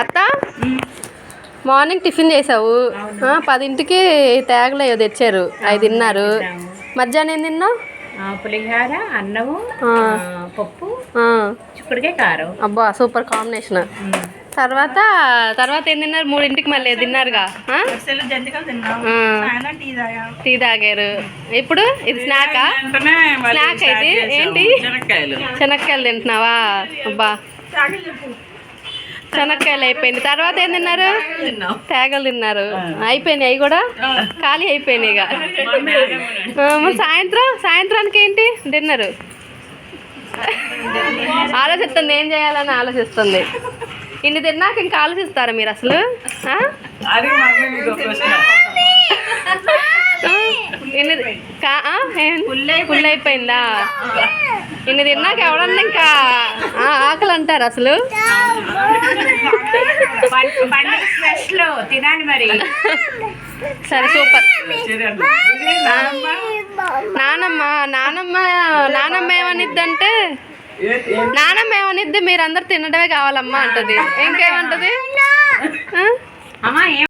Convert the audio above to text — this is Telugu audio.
అత్త మార్నింగ్ టిఫిన్ చేసావు 10ంటికి తేగలేవు తెచ్చారు 5 తిన్నారు. మధ్యాహ్నం ఏం తిన్నావు? పులిహార, అన్నము, పప్పు, చిక్కుడుకాయ కారం. అబ్బా సూపర్ కాంబినేషన్. తర్వాత ఏం తిన్నారు? 3ంటికి మళ్ళీ తిన్నారుగా, టీ తాగారు. ఇప్పుడు ఇది స్నాక్ అయితే ఏంటి? శనక్కాయలు తింటున్నావా? అబ్బా శనక్కాయలు అయిపోయింది. తర్వాత ఏం తిన్నారు? తేగలు తిన్నారు. అయిపోయినాయి అవి కూడా ఖాళీ అయిపోయినాయి ఇక. సాయంత్రానికి ఏంటి డిన్నర్? ఆలోచిస్తుంది ఏం చేయాలని ఆలోచిస్తుంది. ఇన్ని తిన్నాక ఇంకా ఆలోచిస్తారా మీరు అసలు? ఫుల్ అయిపోయిందా? ఇన్ని తిన్నాక ఎవడన్నా ఇంకా ఆకలి అంటారు అసలు? తినాలి మరి. సరే సూపర్. నానమ్మ ఏమనిద్ది మీరందరు తినడమే కావాలమ్మా అంటది. ఇంకేమంటది?